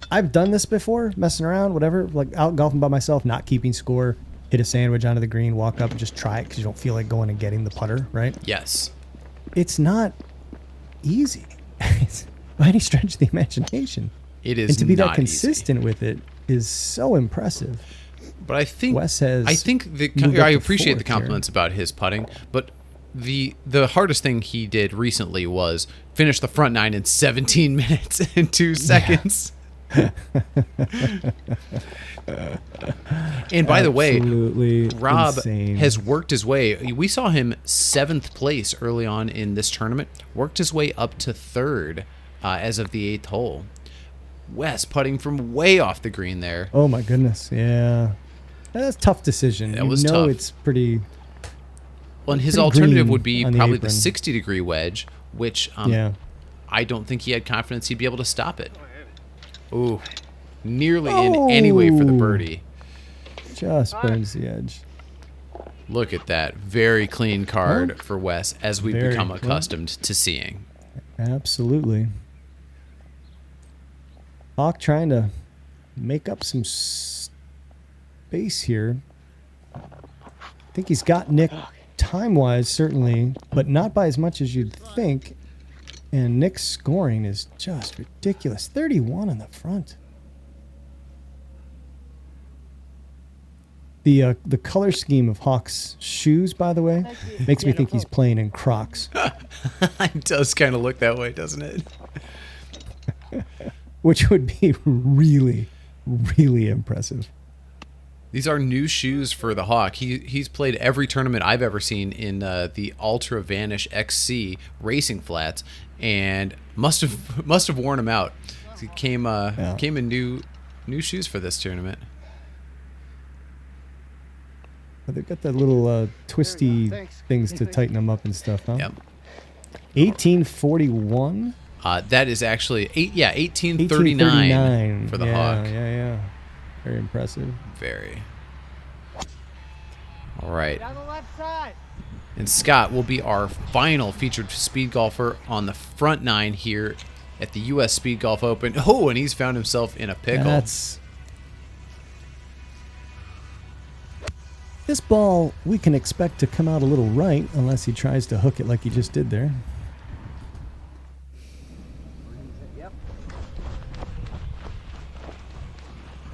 I've done this before, messing around, whatever, like out golfing by myself, not keeping score, hit a sandwich onto the green, walk up and just try it because you don't feel like going and getting the putter, right? Yes. It's not easy by any stretch of the imagination. It is and to be not that consistent with it is so impressive. But I think Wes has I appreciate the compliments about his putting, but the hardest thing he did recently was finish the front nine in 17 minutes and 2 seconds. And by the way, Absolutely Rob insane. has worked his way. We saw him 7th place early on in this tournament, worked his way up to 3rd as of the 8th hole. Wes putting from way off the green there. Oh my goodness, yeah. That's a tough decision. That was tough. It's pretty... Well, and his pretty alternative green would be on the probably the apron. 60-degree wedge, which I don't think he had confidence he'd be able to stop it. Ooh, nearly in anyway for the birdie. Just burns the edge. Look at that. Very clean card for Wes, as we've Very become clean. accustomed to seeing. Absolutely. Hawk trying to make up some space here. I think he's got Nic time-wise, certainly, but not by as much as you'd think. And Nic's scoring is just ridiculous. 31 on the front. The color scheme of Hawk's shoes, by the way, makes me think he's playing in Crocs. It does kind of look that way, doesn't it? Which would be really, really impressive. These are new shoes for the Hawk. He's played every tournament I've ever seen in the Ultra Vanish XC racing flats, and must have worn them out. He came in new shoes for this tournament. But they've got that little twisty things to tighten them up and stuff, huh? Yep. 1841. That is actually 1839 for the Hawk. Yeah. Very impressive. Very. All right. And Scott will be our final featured speed golfer on the front nine here at the US Speed Golf Open. Oh, and he's found himself in a pickle. This ball we can expect to come out a little right unless he tries to hook it like he just did there.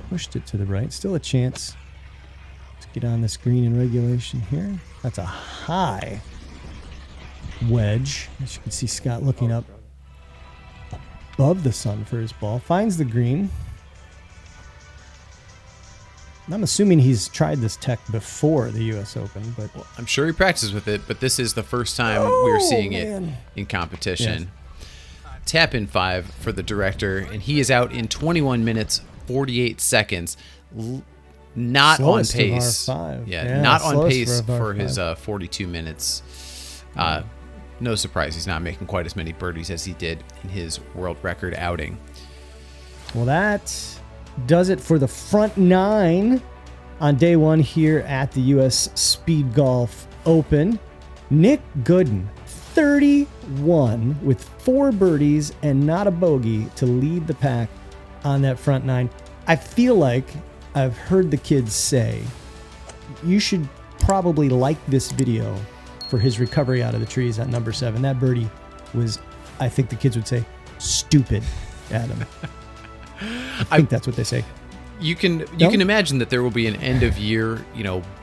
Pushed it to the right. Still a chance to get on this green in regulation here. That's a high wedge. As you can see, Scott looking up above the sun for his ball. Finds the green. I'm assuming he's tried this tech before the US Open, but Well, I'm sure he practices with it, but this is the first time we're seeing it in competition. Yes. Tap in 5 for the director, and he is out in 21 minutes 48 seconds. Not Slowest on of our pace. 5. Yeah, not on slowest pace of our for his 5. 42 minutes. No surprise he's not making quite as many birdies as he did in his world record outing. Well, that does it for the front nine on day one here at the US Speed Golf Open. Nic Goodin, 31 with 4 birdies and not a bogey to lead the pack on that front nine. I feel like I've heard the kids say you should probably like this video for his recovery out of the trees at number 7. That birdie was, I think the kids would say, stupid, Adam. I think that's what they say. You can imagine that there will be an end of year,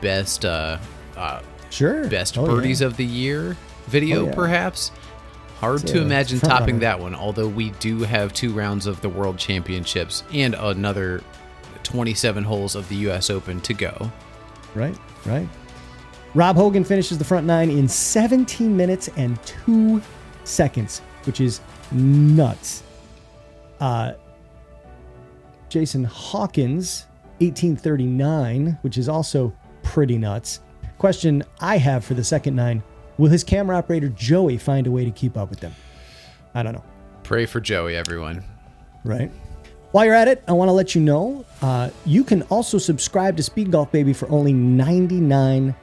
best best birdies of the year video perhaps. Hard to imagine topping that one, although we do have 2 rounds of the World Championships and another 27 holes of the US Open to go. Right. Rob Hogan finishes the front nine in 17 minutes and 2 seconds, which is nuts. Jason Hawkins, 1839, which is also pretty nuts. Question I have for the second nine, will his camera operator Joey find a way to keep up with them? I don't know. Pray for Joey, everyone. Right. While you're at it, I want to let you know, you can also subscribe to Speed Golf Baby for only $99.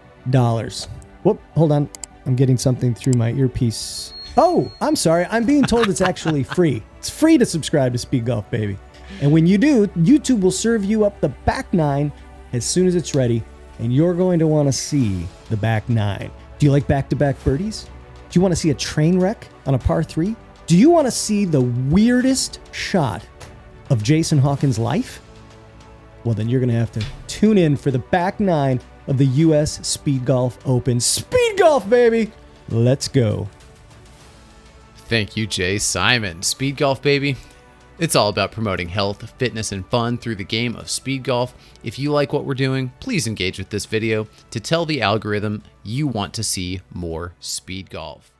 Whoop, hold on. I'm getting something through my earpiece. Oh, I'm sorry. I'm being told it's actually free. It's free to subscribe to Speed Golf Baby. And when you do, YouTube will serve you up the back nine as soon as it's ready, and you're going to want to see the back nine. Do you like back-to-back birdies? Do you want to see a train wreck on a par 3? Do you want to see the weirdest shot of Jason Hawkins' life? Well, then you're going to have to tune in for the back nine of the US Speed Golf Open. Speed Golf, baby! Let's go. Thank you, Jay Simon. Speed Golf Baby. It's all about promoting health, fitness, and fun through the game of speed golf. If you like what we're doing, please engage with this video to tell the algorithm you want to see more speed golf.